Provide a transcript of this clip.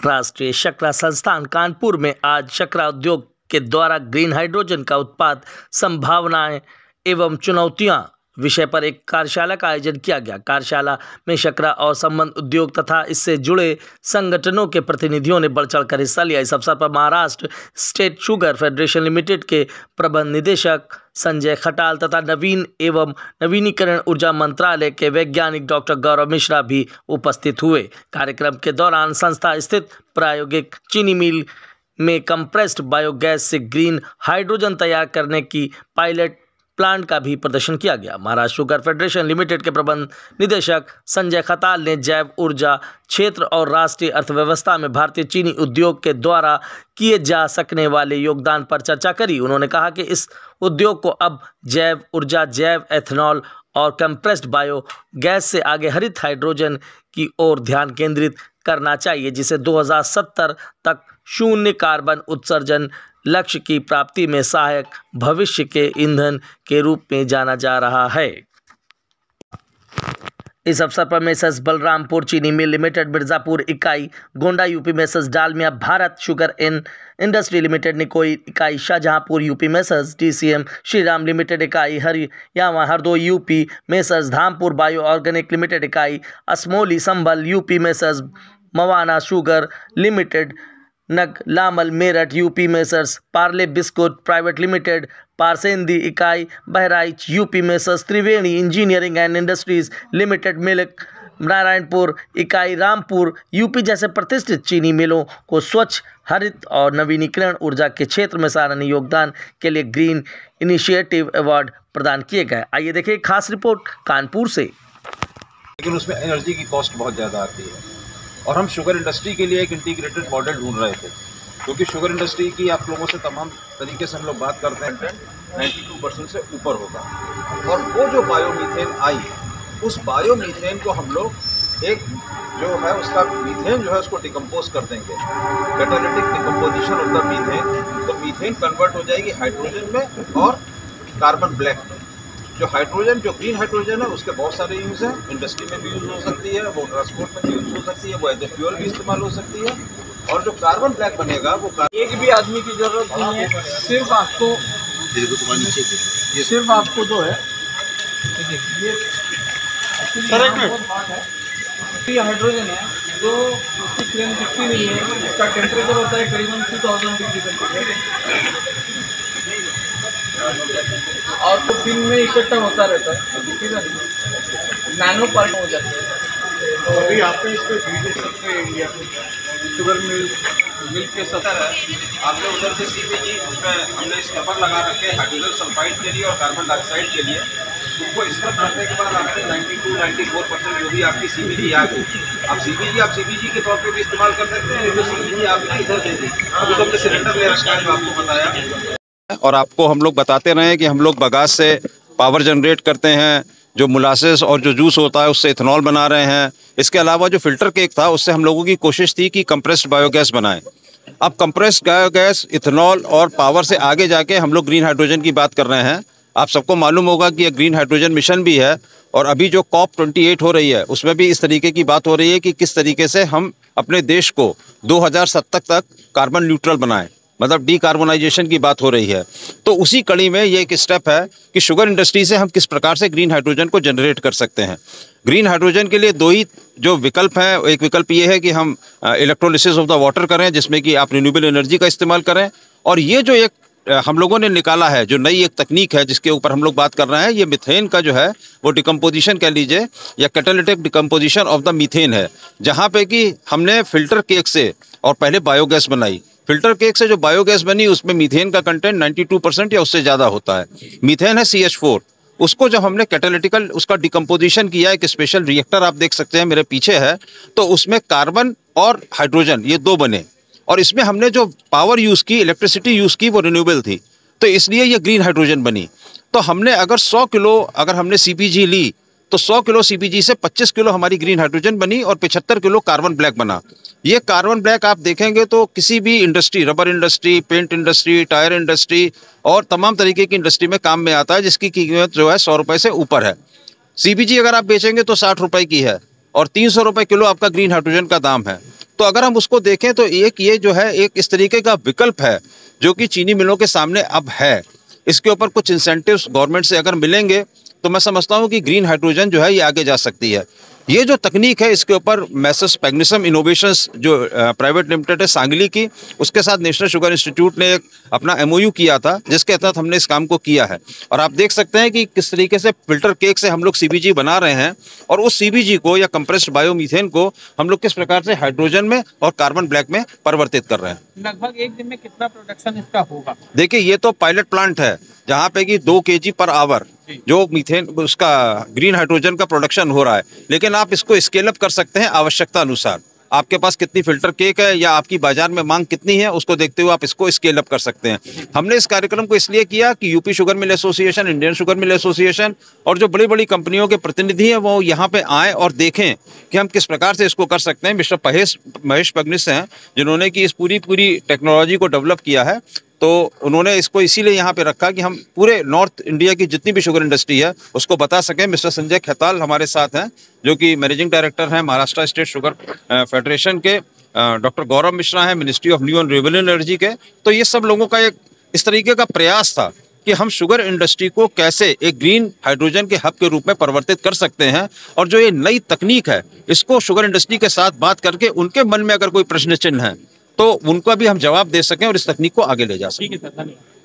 राष्ट्रीय शक्रा संस्थान कानपुर में आज शक्रा उद्योग के द्वारा ग्रीन हाइड्रोजन का उत्पाद संभावनाएं एवं चुनौतियां विषय पर एक कार्यशाला का आयोजन किया गया। कार्यशाला में शक्रा और संबद्ध उद्योग तथा इससे जुड़े संगठनों के प्रतिनिधियों ने बढ़ चढ़कर हिस्सा लिया। इस अवसर पर Maharashtra state sugar federation limited के प्रबंध निदेशक संजय खटाल तथा नवीन एवं नवीनीकरण ऊर्जा मंत्रालय के वैज्ञानिक डॉक्टर गौरव मिश्रा भी उपस्थित हुए। कार्यक्रम के दौरान संस्था स्थित प्रायोगिक चीनी मिल में कंप्रेस्ड बायोगैस से ग्रीन हाइड्रोजन तैयार करने की पायलट प्लांट का भी प्रदर्शन किया गया। महाराष्ट्र शुगर फेडरेशन लिमिटेड के प्रबंध निदेशक संजय खटाल ने जैव ऊर्जा क्षेत्र और राष्ट्रीय अर्थव्यवस्था में भारतीय चीनी उद्योग के द्वारा किए जा सकने वाले योगदान पर चर्चा करी। उन्होंने कहा कि इस उद्योग को अब जैव ऊर्जा, जैव एथेनॉल और कंप्रेस्ड बायो गैस से आगे हरित हाइड्रोजन की ओर ध्यान केंद्रित करना चाहिए, जिसे 2070 तक शून्य कार्बन उत्सर्जन लक्ष्य की प्राप्ति में सहायक भविष्य के ईंधन के रूप में जाना जा रहा है। इस अवसर पर मेसर्स बलरामपुर चीनी मिल लिमिटेड मिर्जापुर इकाई, Gonda UP messrs Dalmia Bharat sugar in industry limited Nikoi इकाई, Shahjahanpur UP messrs DCM Shriram limited इकाई, Haryana Hardoi UP messrs Dhampur bio organic limited इकाई, Asmoli Sambhal UP messrs Mawana sugar limited, Nanglamal Meerut UP messrs Parle biscuit private limited, Parsendi इकाई Bahraich UP messrs Triveni engineering and industries limited, milk Narayanpur इकाई Rampur UP जैसे प्रतिष्ठित चीनी मिलों को स्वच्छ, हरित और नवीनीकरण ऊर्जा के क्षेत्र में सराहनीय योगदान के लिए ग्रीन इनिशिएटिव अवार्ड प्रदान किए गए। आइए देखिए खास रिपोर्ट कानपुर से। लेकिन उसमें एनर्जी की कॉस्ट बहुत ज़्यादा आती है और हम शुगर इंडस्ट्री के लिए एक इंटीग्रेटेड मॉडल ढूंढ रहे थे, क्योंकि शुगर इंडस्ट्री की आप लोगों से तमाम तरीके से हम लोग बात करते हैं 92% से ऊपर होगा। और वो जो बायोमीथेन आई, उस बायोमीथेन को हम लोग एक जो है उसका मीथेन जो है उसको डिकम्पोज कर देंगे, catalytic decomposition of the methane. तो मीथेन कन्वर्ट हो जाएगी हाइड्रोजन में और कार्बन ब्लैक में। जो हाइड्रोजन, जो ग्रीन हाइड्रोजन है, उसके बहुत सारे यूज़ हैं। इंडस्ट्री में भी यूज़ हो सकती है, वो ट्रांसपोर्ट में भी यूज़ हो सकती है, वो एज ए फ्यूल भी इस्तेमाल हो सकती है। और जो कार्बन ब्लैक बनेगा वो एक भी आदमी की जरूरत नहीं है, सिर्फ आपको जो है ये हाइड्रोजन है जो उसकी फ्लेम दिखती नहीं है, इसका टेम्परेचर होता है करीबन 2000 डिग्री सेंटीग्रेड और तो दिन में इकट्ठा होता रहता है, ठीक है, नैनो पार्ट हो जाते हैं। तो अभी आपने इस पर इंडिया शुगर मिल के सतर है, आपने उधर से सीपीजी उसमें हमने स्टफर लगा रखे हाइड्रोजन सल्फाइड के लिए और कार्बन डाइऑक्साइड के लिए। उसको स्क्रब करने के बाद आपने 92-94% जो भी आपकी सीपीजी आ गई, आप सीपीजी के तौर पे भी इस्तेमाल कर सकते हैं। जो सीपीजी आपने इधर दे दी, अभी तो हमने सिलेंडर ले रखा है जो आपको बताया। और आपको हम लोग बताते रहे कि हम लोग बगास से पावर जनरेट करते हैं, जो मोलासेस और जो जूस होता है उससे इथेनॉल बना रहे हैं। इसके अलावा जो फिल्टर केक था उससे हम लोगों की कोशिश थी कि कंप्रेस्ड बायोगैस बनाएं। अब कंप्रेस्ड बायोगैस, इथेनॉल और पावर से आगे जाके हम लोग ग्रीन हाइड्रोजन की बात कर रहे हैं। आप सबको मालूम होगा कि ये ग्रीन हाइड्रोजन मिशन भी है और अभी जो COP28 हो रही है उसमें भी इस तरीके की बात हो रही है कि किस तरीके से हम अपने देश को 2070 तक कार्बन न्यूट्रल बनाएं, मतलब डीकार्बोनाइजेशन की बात हो रही है। तो उसी कड़ी में ये एक स्टेप है कि शुगर इंडस्ट्री से हम किस प्रकार से ग्रीन हाइड्रोजन को जनरेट कर सकते हैं। ग्रीन हाइड्रोजन के लिए दो ही जो विकल्प हैं, एक विकल्प ये है कि हम इलेक्ट्रोलिसिस ऑफ द वाटर करें, जिसमें कि आप रिन्यूएबल एनर्जी का इस्तेमाल करें। और ये जो एक हम लोगों ने निकाला है, जो नई एक तकनीक है जिसके ऊपर हम लोग बात कर रहे हैं, ये मिथेन का जो है वो डिकम्पोजिशन कह लीजिए या catalytic decomposition of the methane है, जहाँ पे कि हमने फिल्टर केक से और पहले बायोगैस बनाई। फिल्टर केक से जो बायोगैस बनी उसमें मीथेन का कंटेंट 92% या उससे ज़्यादा होता है। मीथेन है CH4, उसको जब हमने कैटालिटिकल उसका डिकम्पोजिशन किया, एक स्पेशल रिएक्टर आप देख सकते हैं मेरे पीछे है, तो उसमें कार्बन और हाइड्रोजन ये दो बने। और इसमें हमने जो पावर यूज़ की, इलेक्ट्रिसिटी यूज़ की, वो रिन्यूएबल थी, तो इसलिए ये ग्रीन हाइड्रोजन बनी। तो हमने अगर 100 किलो अगर हमने CPG ली तो 100 किलो CPG से 25 किलो हमारी ग्रीन हाइड्रोजन बनी और 75 किलो कार्बन ब्लैक बना। ये कार्बन ब्लैक आप देखेंगे तो किसी भी industry, rubber industry, paint industry, tyre industry और तमाम तरीके की इंडस्ट्री में काम में आता है, जिसकी कीमत जो है 100 रुपये से ऊपर है। CPG अगर आप बेचेंगे तो 60 रुपये की है और 300 रुपये किलो आपका ग्रीन हाइड्रोजन का दाम है। तो अगर हम उसको देखें तो एक ये जो है एक इस तरीके का विकल्प है जो कि चीनी मिलों के सामने अब है। इसके ऊपर कुछ इंसेंटिव्स गवर्नमेंट से अगर मिलेंगे तो मैं समझता हूँ कि ग्रीन हाइड्रोजन जो है ये आगे जा सकती है। ये जो तकनीक है इसके ऊपर मैसर्स पैग्निसम इनोवेशंस जो प्राइवेट लिमिटेड है सांगली की, उसके साथ नेशनल शुगर इंस्टीट्यूट ने एक अपना MOU किया था जिसके तहत हमने इस काम को किया है। और आप देख सकते हैं कि किस तरीके से फिल्टर केक से हम लोग CBG बना रहे हैं और उस CBG को या कंप्रेस्ड बायोमीथेन को हम लोग किस प्रकार से हाइड्रोजन में और कार्बन ब्लैक में परिवर्तित कर रहे हैं। लगभग एक दिन में कितना प्रोडक्शन इसका होगा? देखिए ये तो पायलट प्लांट है जहाँ पे कि 2 kg पर आवर जो मीथेन उसका ग्रीन हाइड्रोजन का प्रोडक्शन हो रहा है, लेकिन आप इसको स्केल अप कर सकते हैं आवश्यकता अनुसार। आपके पास कितनी फिल्टर केक है या आपकी बाजार में मांग कितनी है उसको देखते हुए आप इसको स्केल अप कर सकते हैं। हमने इस कार्यक्रम को इसलिए किया कि UP sugar mill association, Indian sugar mill association और जो बड़ी बड़ी कंपनियों के प्रतिनिधि हैं वो यहाँ पे आए और देखें कि हम किस प्रकार से इसको कर सकते हैं। मिस्टर महेश पगनिस हैं जिन्होंने कि इस पूरी टेक्नोलॉजी को डेवलप किया है, तो उन्होंने इसको इसीलिए यहाँ पे रखा कि हम पूरे नॉर्थ इंडिया की जितनी भी शुगर इंडस्ट्री है उसको बता सकें। मिस्टर संजय खेताल हमारे साथ हैं जो कि मैनेजिंग डायरेक्टर हैं महाराष्ट्र स्टेट शुगर फेडरेशन के, डॉक्टर गौरव मिश्रा हैं ministry of new and renewable energy के। तो ये सब लोगों का एक इस तरीके का प्रयास था कि हम शुगर इंडस्ट्री को कैसे एक ग्रीन हाइड्रोजन के हब के रूप में परिवर्तित कर सकते हैं, और जो ये नई तकनीक है इसको शुगर इंडस्ट्री के साथ बात करके उनके मन में अगर कोई प्रश्न चिन्ह है तो उनका भी हम जवाब दे सकें और इस तकनीक को आगे ले जा सकें। ठीक है सर, धन्यवाद।